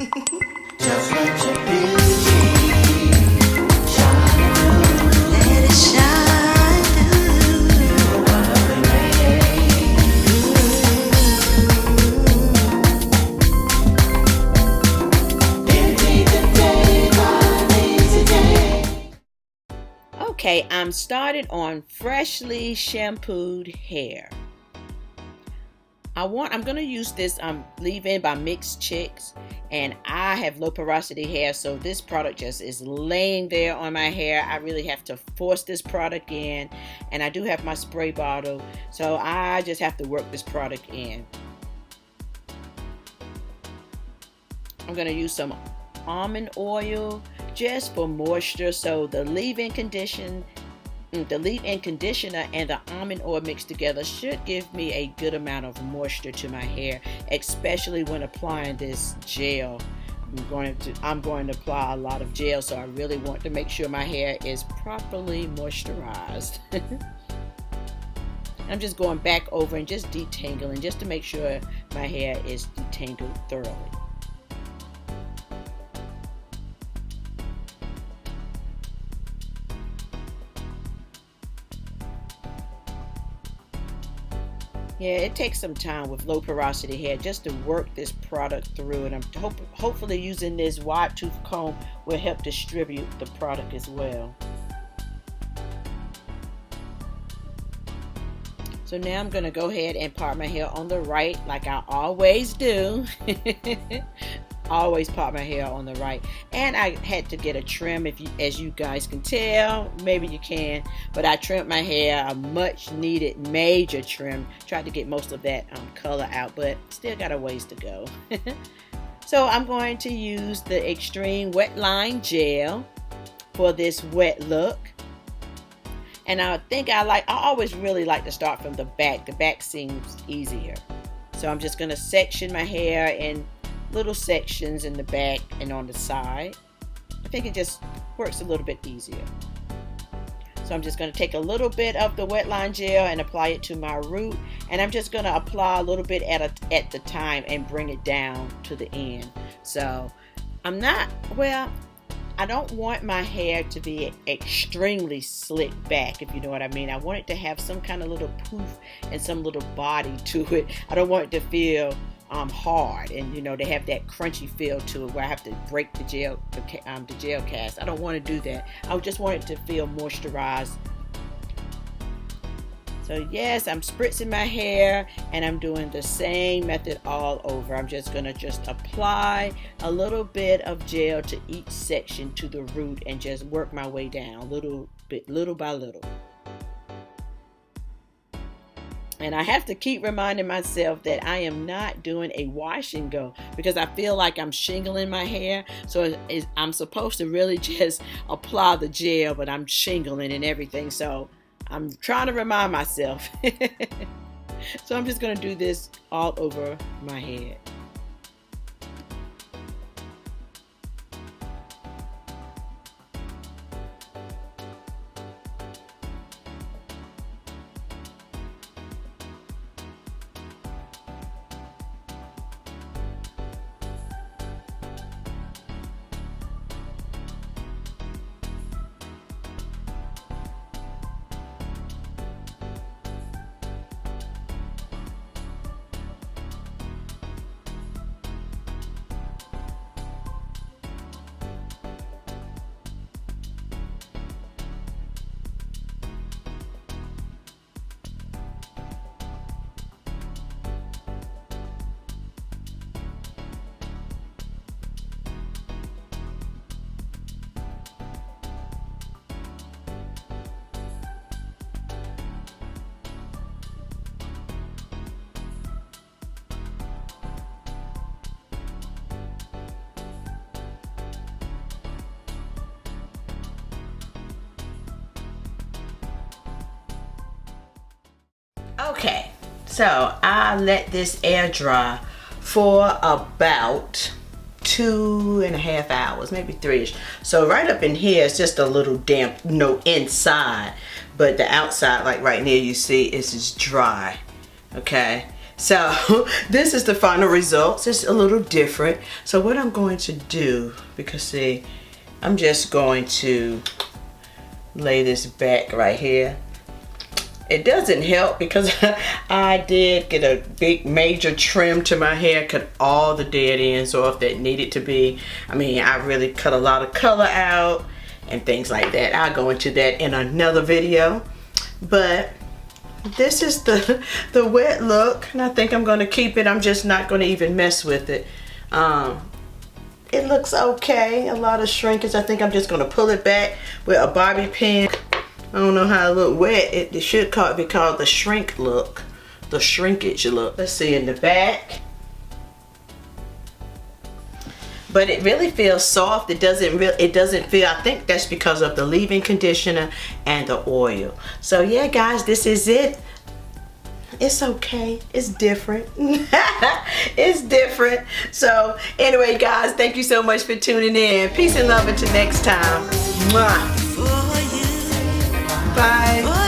Just let your beauty shine through. Let it shine through. Above the rain. NeeCJae by NeeCJae. Okay, I'm started on freshly shampooed hair. I'm gonna use this leave-in by Mixed Chicks, and I have low porosity hair, so this product just is laying there on my hair. I really have to force this product in, and I do have my spray bottle, so I just have to work this product in. I'm gonna use some almond oil just for moisture, so the leave-in conditioner and the almond oil mixed together should give me a good amount of moisture to my hair, especially when applying this gel. I'm going to apply a lot of gel, so I really want to make sure my hair is properly moisturized. I'm just going back over and just detangling just to make sure my hair is detangled thoroughly. Yeah, it takes some time with low porosity hair just to work this product through, and I'm hopefully using this wide tooth comb will help distribute the product as well. So now I'm going to go ahead and part my hair on the right like I always do. Always part my hair on the right, and I had to get a trim, as you guys can tell, maybe you can, but I trimmed my hair, a much needed major trim. Tried to get most of that color out, but still got a ways to go. So I'm going to use the Extreme Wet Line Gel for this wet look, and I always really like to start from the back seems easier. So I'm just going to section my hair in little sections in the back and on the side. I think it just works a little bit easier. So I'm just going to take a little bit of the wet line gel and apply it to my root, and I'm just going to apply a little bit at the time and bring it down to the end. So I don't want my hair to be extremely slick back, if you know what I mean. I want it to have some kind of little poof and some little body to it. I don't want it to feel hard, and they have that crunchy feel to it where I have to break the gel cast. I don't want to do that. I just want it to feel moisturized. So yes, I'm spritzing my hair, and I'm doing the same method all over. I'm just going to apply a little bit of gel to each section to the root and just work my way down little by little. And I have to keep reminding myself that I am not doing a wash and go, because I feel like I'm shingling my hair. So I'm supposed to really just apply the gel, but I'm shingling and everything. So I'm trying to remind myself. So I'm just going to do this all over my head. Okay, so I let this air dry for about 2.5 hours, maybe 3ish. So right up in here it's just a little damp, inside, but the outside, like right near, you see it's just dry. Okay, So this is the final results. It's a little different. So what I'm going to do, because see, I'm just going to lay this back right here. It doesn't help because I did get a big major trim to my hair, cut all the dead ends off that needed to be. I mean, I really cut a lot of color out and things like that. I'll go into that in another video. But this is the wet look, and I think I'm going to keep it. I'm just not going to even mess with it. It looks okay. A lot of shrinkage. I think I'm just going to pull it back with a bobby pin. I don't know how it look wet. It should be called the shrink look, the shrinkage look. Let's see in the back. But it really feels soft. It doesn't feel, I think that's because of the leave-in conditioner and the oil. So yeah, guys, this is it. It's okay. It's different. It's different. So anyway, guys, thank you so much for tuning in. Peace and love until next time. Mwah. Bye.